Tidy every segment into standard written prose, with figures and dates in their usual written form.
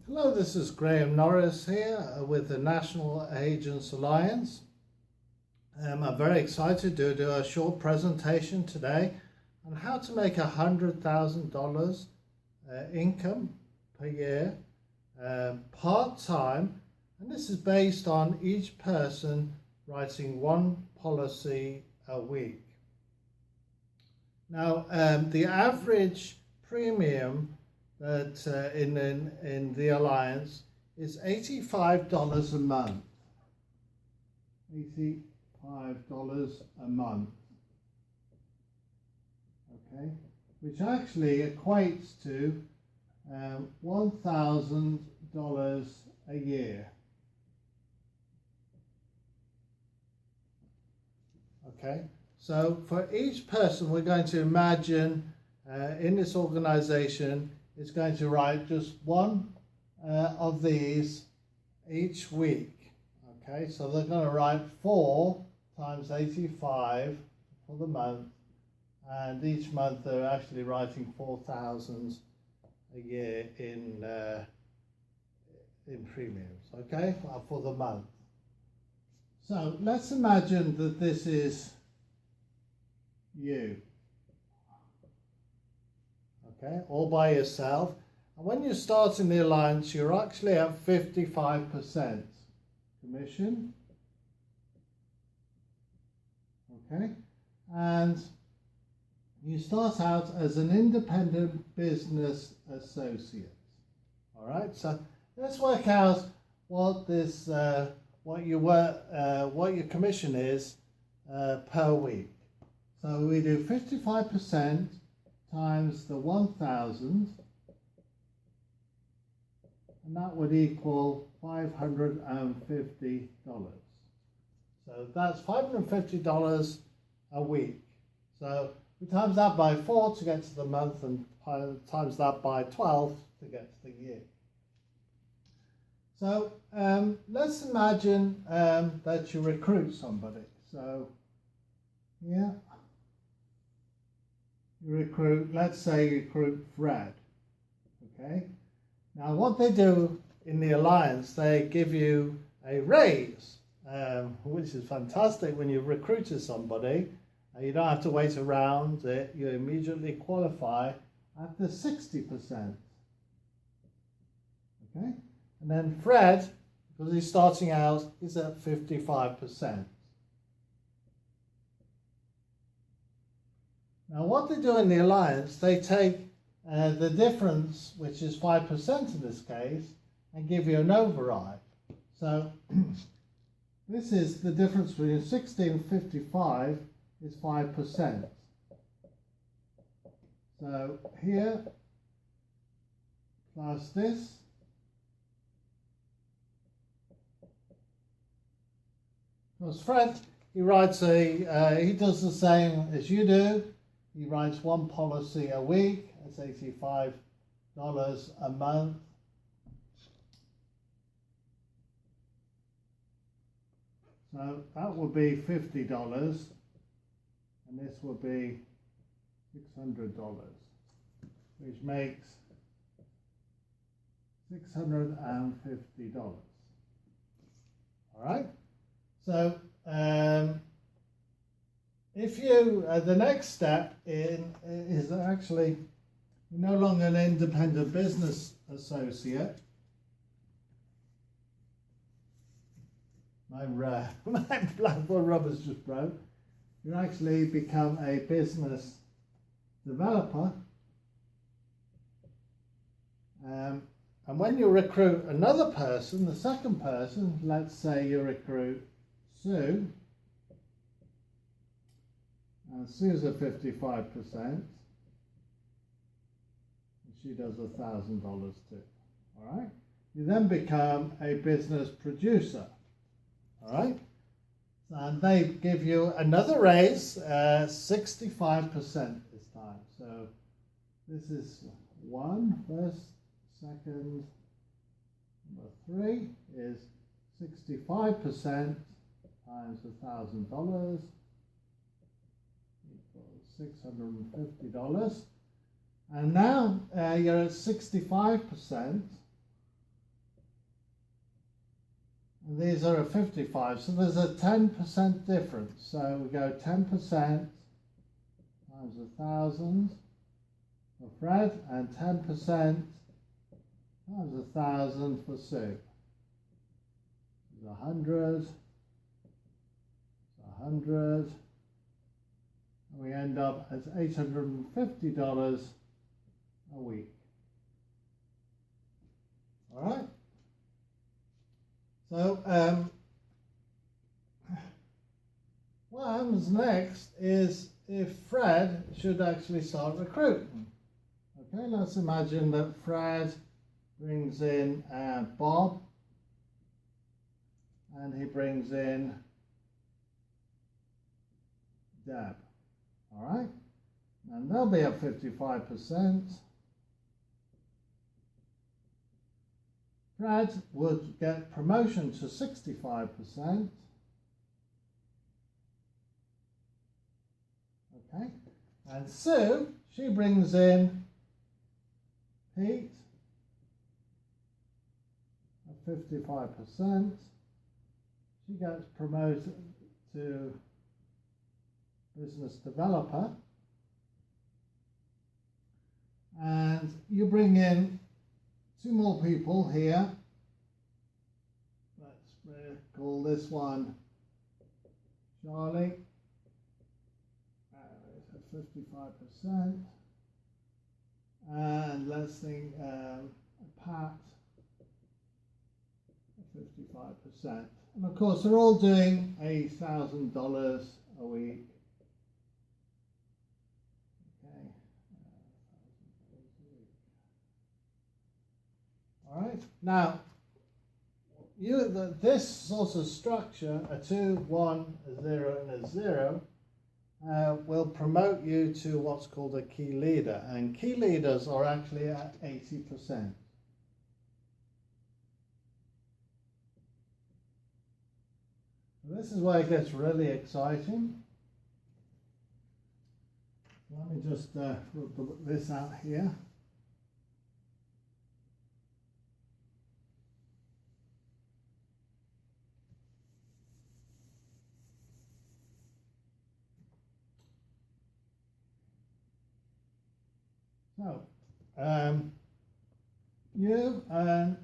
Hello, this is Graham Norris here with the National Agents Alliance. I'm very excited to do a short presentation today on how to make $100,000 income per year part-time, and this is based on each person writing one policy a week. Now, the average premium that in the Alliance is $85 a month. $85 a month. Okay, which actually equates to $1,000 a year. Okay, so for each person, we're going to imagine in this organization is going to write just one of these each week. Okay, so they're going to write 4 times 85 for the month, and each month they're actually writing 4,000 a year in premiums. Okay, for the month. So let's imagine that this is you. Okay, all by yourself. And when you're starting the Alliance, you're actually at 55% commission. Okay, and you start out as an independent business associate. All right, so let's work out what this what your commission is per week. So we do 55% times the 1,000, and that would equal $550. So that's $550 a week. So we times that by 4 to get to the month, and times that by 12 to get to the year. So let's imagine that you recruit somebody. So yeah, you recruit, let's say you recruit Fred. Okay, now what they do in the Alliance, they give you a raise, which is fantastic. When you've recruited somebody, you don't have to wait around. You immediately qualify at the 60%. Okay, and then Fred, because he's starting out, is at 55%. Now what they do in the Alliance, they take the difference, which is 5% in this case, and give you an override. So this is the difference between 60 and 55 is 5%. So here plus this because Fred, he writes he does the same as you do. He writes one policy a week. That's $85 a month. So that would be $50, and this would be $600, which makes $650. All right. So if you, the next step is actually you're no longer an independent business associate. My blackboard rubber's just broke. You actually become a business developer. And when you recruit another person, the second person, let's say you recruit Sue, and Sue's at 55%, and she does $1,000 too. All right. You then become a business producer. All right. And they give you another raise, 65% this time. So this is first, second, number 3 is 65% times $1,000 equals $650. And now you're at 65%. and these are at 55, so there's a 10% difference. So we go 10% times 1,000 for Fred, and 10% times 1,000 for Sue. 100, 100, and we end up at $850 a week. All right. So what happens next is if Fred should actually start recruiting. Okay, let's imagine that Fred brings in Bob, and he brings in Deb. All right, and they'll be at 55%. Fred would get promotion to 65%. Okay, and Sue, she brings in Pete at 55%. She gets promoted to business developer. And you bring in two more people here. Let's call this one Charlie. It's at 55%. And let's think Pat at 55%. And of course, they're all doing $1,000 a week. Okay. All right. Now, this sort of structure, a 2, 1, a 0, and a 0, will promote you to what's called a key leader. And key leaders are actually at 80%. This is where it gets really exciting. Let me just rub this out here. So, you earn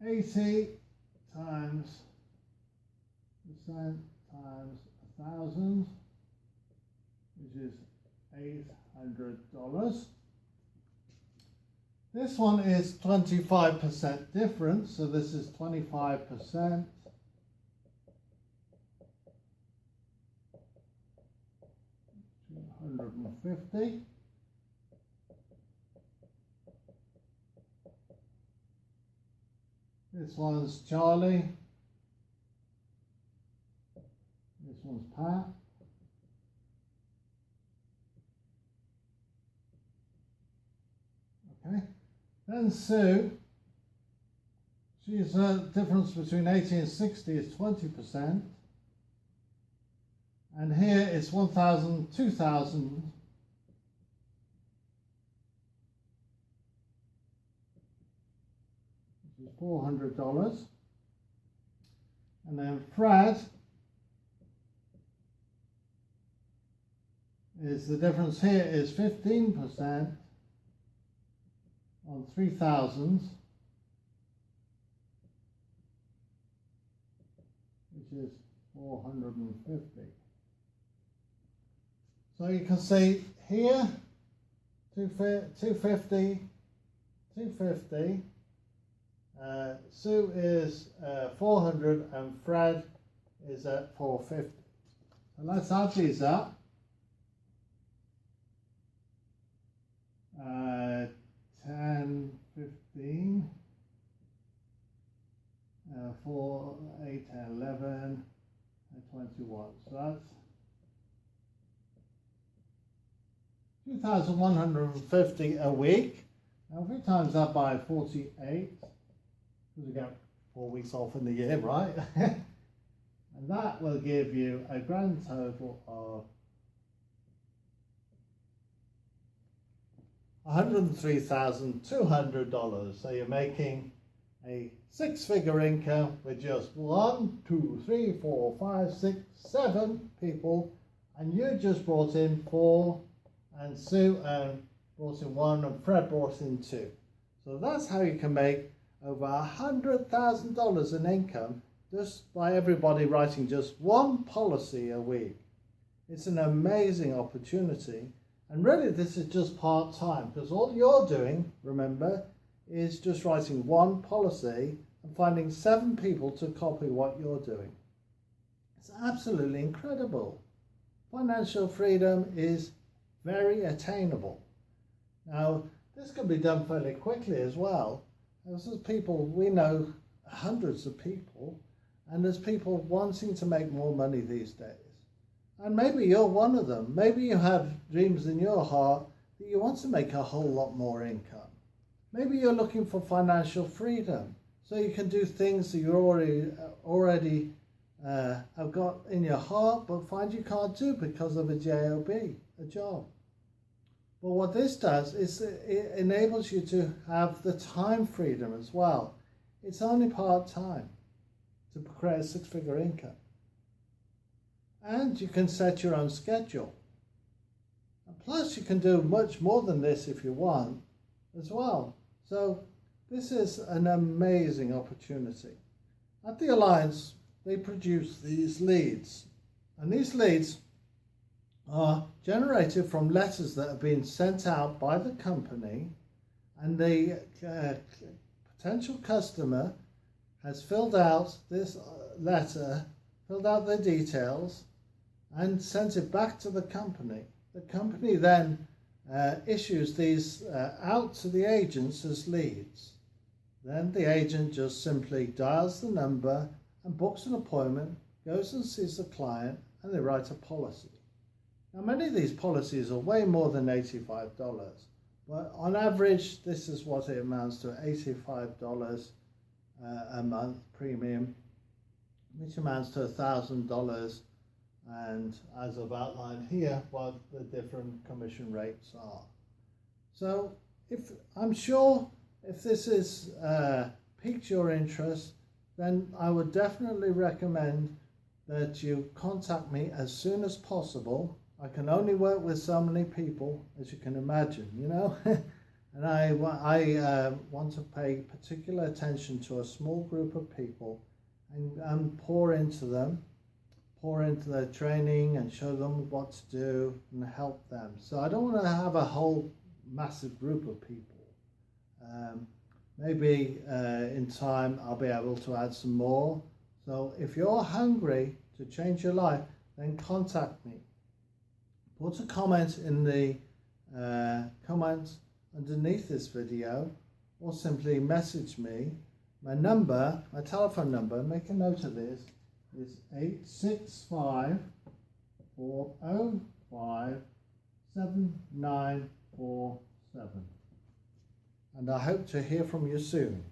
80 times percent times 1,000, which is $800. This one is 25% difference, so this is 25%. $250. This one's Charlie. This one's Pat. Okay. Then Sue. She's a difference between 80 and 60 is 20%. And here it's 1,000, 2,000. Which is $400. And then Fred is the difference here is 15% on 3,000, which is 450. So you can see here 250, 250. Sue is 400 and Fred is at 450. So let's add these up. 10, 15, 4, 8, 11, and 21. So that's 2,150 a week. Now if we times that by 48, because we get 4 weeks off in the year, right? And that will give you a grand total of $103,200. So you're making a six-figure income with just 1, 2, 3, 4, 5, 6, 7 people, and you just brought in 4, and Sue brought in 1, and Fred brought in 2. So that's how you can make over $100,000 in income just by everybody writing just one policy a week. It's an amazing opportunity, and really this is just part-time, because all you're doing, remember, is just writing one policy and finding 7 people to copy what you're doing. It's absolutely incredible. Financial freedom is very attainable. Now, this can be done fairly quickly as well. There's people, we know hundreds of people, and there's people wanting to make more money these days. And maybe you're one of them. Maybe you have dreams in your heart that you want to make a whole lot more income. Maybe you're looking for financial freedom, so you can do things that you already have got in your heart, but find you can't do because of a job, a job. But what this does is it enables you to have the time freedom as well. It's only part-time to create a six-figure income. And you can set your own schedule. And plus you can do much more than this if you want as well. So this is an amazing opportunity. At the Alliance, they produce these leads. And these leads are generated from letters that have been sent out by the company, and the potential customer has filled out this letter, filled out their details, and sent it back to the company. The company then issues these out to the agents as leads. Then the agent just simply dials the number and books an appointment, goes and sees the client, and they write a policy. Now, many of these policies are way more than $85, but on average, this is what it amounts to, $85 a month premium, which amounts to $1,000, and as I've outlined here, what the different commission rates are. So I'm sure if this is piqued your interest, then I would definitely recommend that you contact me as soon as possible. I can only work with so many people, as you can imagine, you know. And I want to pay particular attention to a small group of people and pour into their training and show them what to do and help them. So I don't want to have a whole massive group of people. Maybe in time I'll be able to add some more. So if you're hungry to change your life, then contact me. Put a comment in the comments underneath this video, or simply message me. My telephone number, make a note of this, is 865-405-7947. And I hope to hear from you soon.